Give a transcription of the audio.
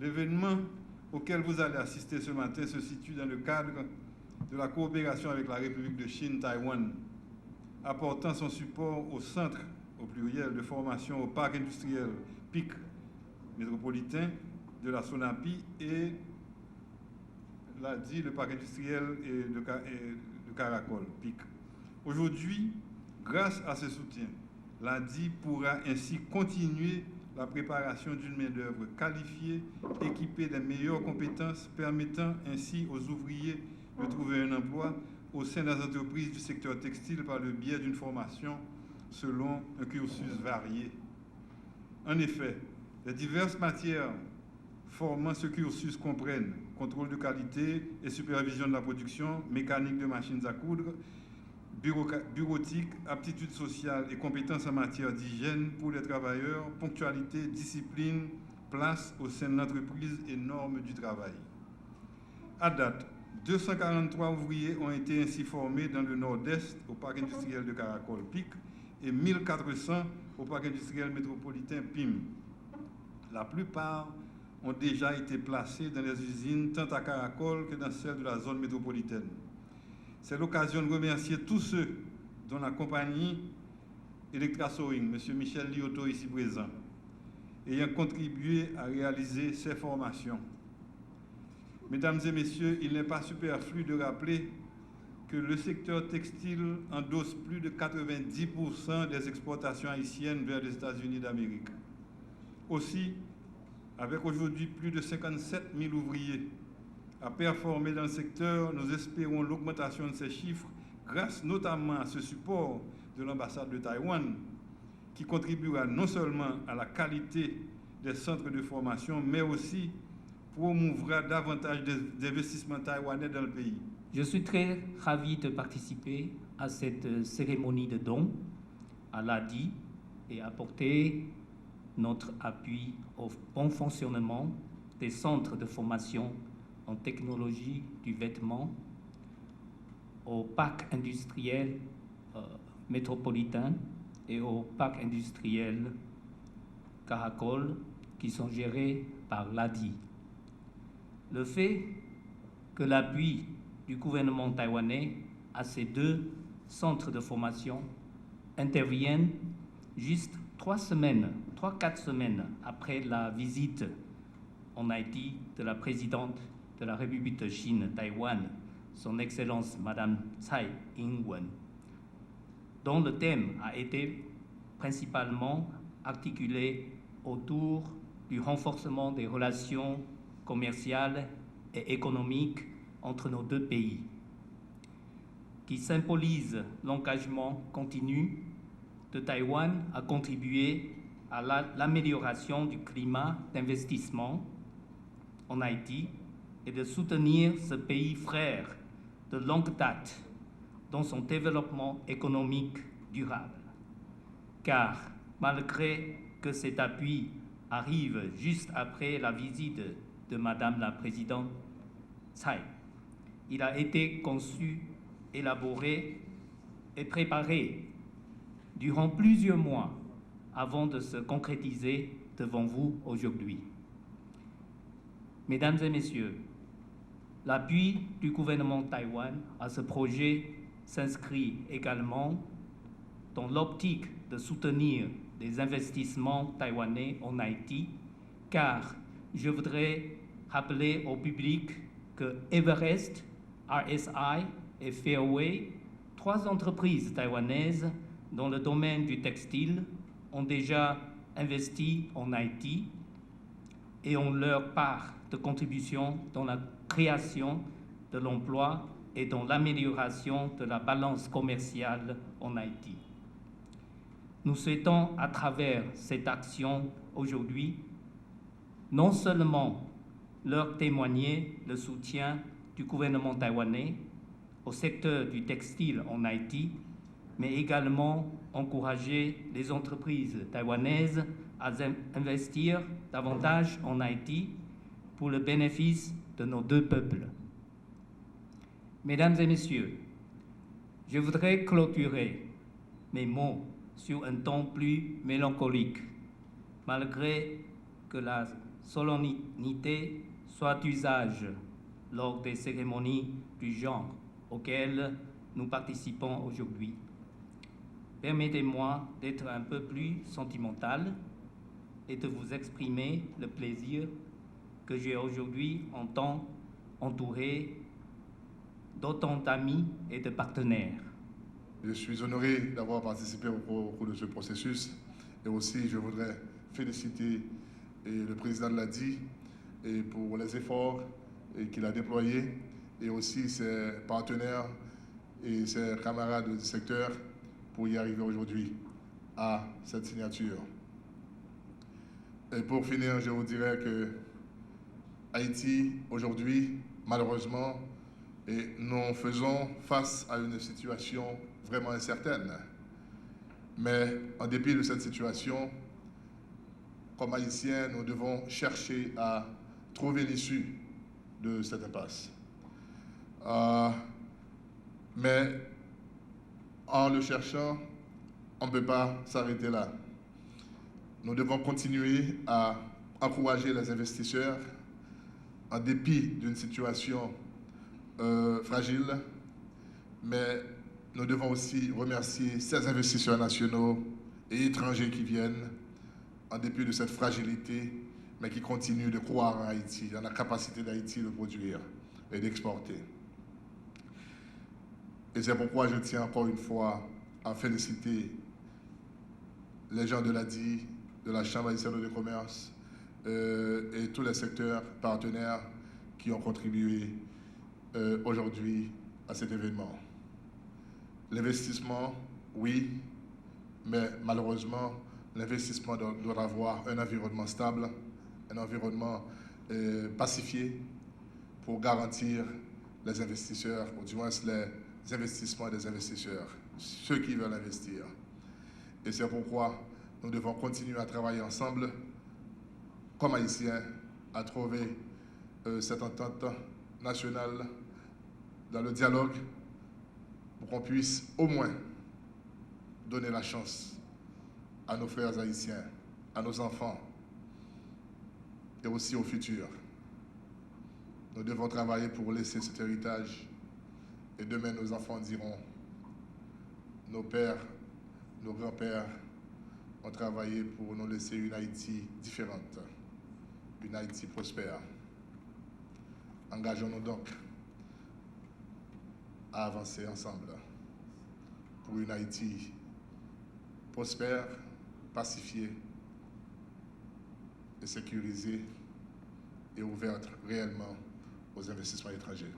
L'événement auquel vous allez assister ce matin se situe dans le cadre de la coopération avec la République de Chine, Taïwan, apportant son support au centre, au pluriel, de formation au parc industriel PIC métropolitain de la SONAPI et le parc industriel de Caracol, PIC. Aujourd'hui, grâce à ce soutien, l'ADI pourra ainsi continuer la préparation d'une main-d'œuvre qualifiée, équipée des meilleures compétences, permettant ainsi aux ouvriers de trouver un emploi au sein des entreprises du secteur textile par le biais d'une formation selon un cursus varié. En effet, les diverses matières formant ce cursus comprennent contrôle de qualité et supervision de la production, mécanique de machines à coudre, bureautique, aptitude sociale et compétences en matière d'hygiène pour les travailleurs, ponctualité, discipline, place au sein de l'entreprise et normes du travail. À date, 243 ouvriers ont été ainsi formés dans le nord-est au parc industriel de Caracol PIC et 1400 au parc industriel métropolitain PIM. La plupart ont déjà été placés dans les usines tant à Caracol que dans celles de la zone métropolitaine. C'est l'occasion de remercier tous ceux dont la compagnie Electra Sewing, M. Michel Lioto ici présent, ayant contribué à réaliser ces formations. Mesdames et messieurs, il n'est pas superflu de rappeler que le secteur textile endosse plus de 90% des exportations haïtiennes vers les États-Unis d'Amérique. Aussi, avec aujourd'hui plus de 57 000 ouvriers à performer dans le secteur, nous espérons l'augmentation de ces chiffres grâce notamment à ce support de l'ambassade de Taïwan qui contribuera non seulement à la qualité des centres de formation, mais aussi promouvra davantage d'investissements taïwanais dans le pays. Je suis très ravi de participer à cette cérémonie de don à l'ADI et apporter notre appui au bon fonctionnement des centres de formation en technologie du vêtement, au parc industriel métropolitain et au parc industriel Caracol qui sont gérés par l'ADI. Le fait que l'appui du gouvernement taïwanais à ces deux centres de formation intervienne juste 3-4 semaines après la visite en Haïti de la présidente de la République de Chine, Taïwan, son Excellence Madame Tsai Ing-wen, dont le thème a été principalement articulé autour du renforcement des relations commerciales et économiques entre nos deux pays, qui symbolise l'engagement continu de Taïwan à contribuer à l'amélioration du climat d'investissement en Haïti et de soutenir ce pays frère de longue date dans son développement économique durable. Car malgré que cet appui arrive juste après la visite de Madame la Présidente Tsai, il a été conçu, élaboré et préparé durant plusieurs mois avant de se concrétiser devant vous aujourd'hui. Mesdames et messieurs, l'appui du gouvernement Taïwan à ce projet s'inscrit également dans l'optique de soutenir les investissements taïwanais en Haïti, car je voudrais rappeler au public que Everest, RSI et Fairway, 3 entreprises taïwanaises dans le domaine du textile, ont déjà investi en Haïti et ont leur part de contribution dans la création de l'emploi et dans l'amélioration de la balance commerciale en Haïti. Nous souhaitons, à travers cette action aujourd'hui, non seulement leur témoigner le soutien du gouvernement taïwanais au secteur du textile en Haïti, mais également encourager les entreprises taïwanaises à investir davantage en Haïti pour le bénéfice de nos deux peuples. Mesdames et messieurs, je voudrais clôturer mes mots sur un ton plus mélancolique, malgré que la solennité soit d'usage lors des cérémonies du genre auxquelles nous participons aujourd'hui. Permettez-moi d'être un peu plus sentimental et de vous exprimer le plaisir que j'ai aujourd'hui en tant entouré d'autant d'amis et de partenaires. Je suis honoré d'avoir participé au cours de ce processus et aussi je voudrais féliciter le président de l'ADI pour les efforts qu'il a déployés et aussi ses partenaires et ses camarades du secteur pour y arriver aujourd'hui à cette signature. Et pour finir, je vous dirais que Haïti, aujourd'hui, malheureusement, nous faisons face à une situation vraiment incertaine. Mais en dépit de cette situation, comme Haïtiens, nous devons chercher à trouver l'issue de cette impasse. Mais en le cherchant, on ne peut pas s'arrêter là. Nous devons continuer à encourager les investisseurs en dépit d'une situation fragile, mais nous devons aussi remercier ces investisseurs nationaux et étrangers qui viennent en dépit de cette fragilité, mais qui continuent de croire en Haïti, dans la capacité d'Haïti de produire et d'exporter. Et c'est pourquoi je tiens encore une fois à féliciter les gens de l'ADI, de la Chambre haïtienne de commerce et tous les secteurs partenaires qui ont contribué aujourd'hui à cet événement. L'investissement, oui, mais malheureusement, l'investissement doit avoir un environnement stable, un environnement pacifié pour garantir les investisseurs, ou du moins les investissements des investisseurs, ceux qui veulent investir. Et c'est pourquoi nous devons continuer à travailler ensemble, comme Haïtiens, à trouver cette entente nationale dans le dialogue pour qu'on puisse au moins donner la chance à nos frères haïtiens, à nos enfants et aussi au futur. Nous devons travailler pour laisser cet héritage et demain nos enfants diront nos pères, nos grands-pères ont travaillé pour nous laisser une Haïti différente, une Haïti prospère. Engageons-nous donc à avancer ensemble pour une Haïti prospère, pacifiée et sécurisée et ouverte réellement aux investissements étrangers.